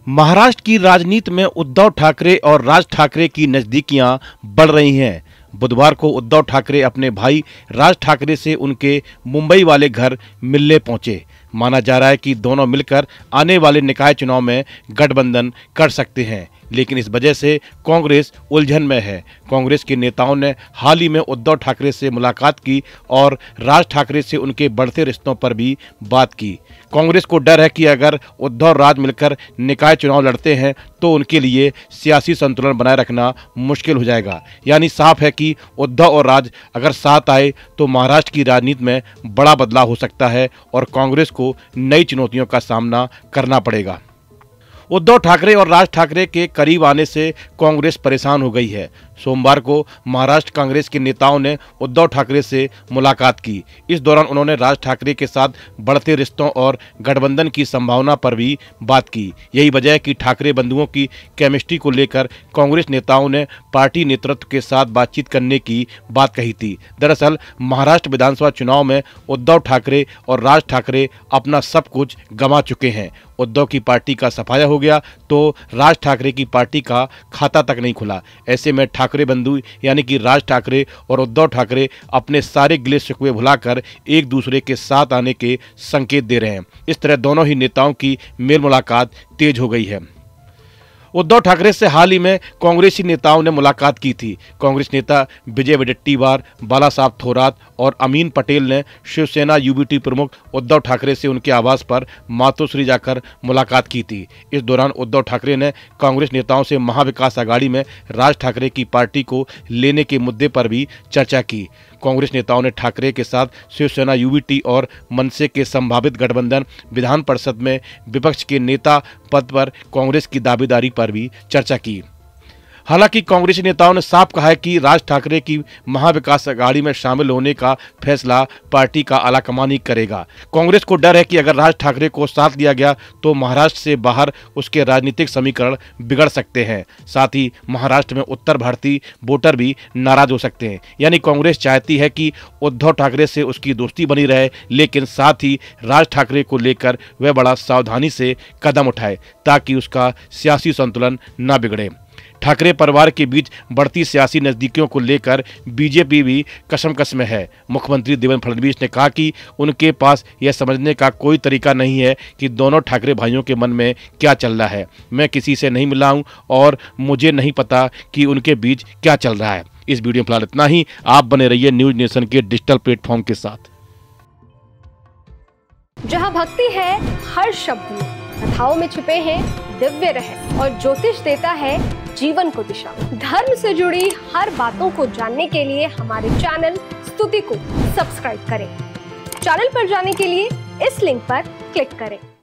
महाराष्ट्र की राजनीति में उद्धव ठाकरे और राज ठाकरे की नजदीकियां बढ़ रही हैं। बुधवार को उद्धव ठाकरे अपने भाई राज ठाकरे से उनके मुंबई वाले घर मिलने पहुंचे। माना जा रहा है कि दोनों मिलकर आने वाले निकाय चुनाव में गठबंधन कर सकते हैं, लेकिन इस वजह से कांग्रेस उलझन में है। कांग्रेस के नेताओं ने हाल ही में उद्धव ठाकरे से मुलाकात की और राज ठाकरे से उनके बढ़ते रिश्तों पर भी बात की। कांग्रेस को डर है कि अगर उद्धव और राज मिलकर निकाय चुनाव लड़ते हैं तो उनके लिए सियासी संतुलन बनाए रखना मुश्किल हो जाएगा। यानी साफ है कि उद्धव और राज अगर साथ आए तो महाराष्ट्र की राजनीति में बड़ा बदलाव हो सकता है और कांग्रेस को नई चुनौतियों का सामना करना पड़ेगा। उद्धव ठाकरे और राज ठाकरे के करीब आने से कांग्रेस परेशान हो गई है। सोमवार को महाराष्ट्र कांग्रेस के नेताओं ने उद्धव ठाकरे से मुलाकात की। इस दौरान उन्होंने राज ठाकरे के साथ बढ़ते रिश्तों और गठबंधन की संभावना पर भी बात की। यही वजह है कि ठाकरे बंधुओं की केमिस्ट्री को लेकर कांग्रेस नेताओं ने पार्टी नेतृत्व के साथ बातचीत करने की बात कही थी। दरअसल महाराष्ट्र विधानसभा चुनाव में उद्धव ठाकरे और राज ठाकरे अपना सब कुछ गंवा चुके हैं। उद्धव की पार्टी का सफाया हो गया तो राज ठाकरे की पार्टी का खाता तक नहीं खुला। ऐसे में ठाकरे बंधु यानी कि राज ठाकरे और उद्धव ठाकरे अपने सारे गिले शिकवे भुलाकर एक दूसरे के साथ आने के संकेत दे रहे हैं। इस तरह दोनों ही नेताओं की मेल मुलाकात तेज हो गई है। उद्धव ठाकरे से हाल ही में कांग्रेसी नेताओं ने मुलाकात की थी। कांग्रेस नेता विजय वडेट्टीवार, बाला साहब थोरात और अमीन पटेल ने शिवसेना यूबीटी प्रमुख उद्धव ठाकरे से उनके आवास पर मातोश्री जाकर मुलाकात की थी। इस दौरान उद्धव ठाकरे ने कांग्रेस नेताओं से महाविकास आघाड़ी में राज ठाकरे की पार्टी को लेने के मुद्दे पर भी चर्चा की। कांग्रेस नेताओं ने ठाकरे के साथ शिवसेना यूबीटी और मनसे के संभावित गठबंधन, विधान परिषद में विपक्ष के नेता पद पर कांग्रेस की दावेदारी पर भी चर्चा की। हालांकि कांग्रेसी नेताओं ने साफ कहा है कि राज ठाकरे की महाविकास आघाड़ी में शामिल होने का फैसला पार्टी का आलाकमान ही करेगा। कांग्रेस को डर है कि अगर राज ठाकरे को साथ लिया गया तो महाराष्ट्र से बाहर उसके राजनीतिक समीकरण बिगड़ सकते हैं। साथ ही महाराष्ट्र में उत्तर भारतीय वोटर भी नाराज हो सकते हैं। यानी कांग्रेस चाहती है कि उद्धव ठाकरे से उसकी दोस्ती बनी रहे, लेकिन साथ ही राज ठाकरे को लेकर वह बड़ा सावधानी से कदम उठाए ताकि उसका सियासी संतुलन न बिगड़े। ठाकरे परिवार के बीच बढ़ती सियासी नजदीकियों को लेकर बीजेपी भी कशमकश में है। मुख्यमंत्री देवेंद्र फडणवीस ने कहा कि उनके पास यह समझने का कोई तरीका नहीं है कि दोनों ठाकरे भाइयों के मन में क्या चल रहा है। मैं किसी से नहीं मिला हूं और मुझे नहीं पता कि उनके बीच क्या चल रहा है। इस वीडियो में फिलहाल इतना ही। आप बने रहिए न्यूज नेशन के डिजिटल प्लेटफॉर्म के साथ। जहां भक्ति है हर शब्द में, कथाओं में छुपे हैं दिव्य रहस्य और ज्योतिष देता है जीवन को दिशा। धर्म से जुड़ी हर बातों को जानने के लिए हमारे चैनल स्तुति को सब्सक्राइब करें। चैनल पर जाने के लिए इस लिंक पर क्लिक करें।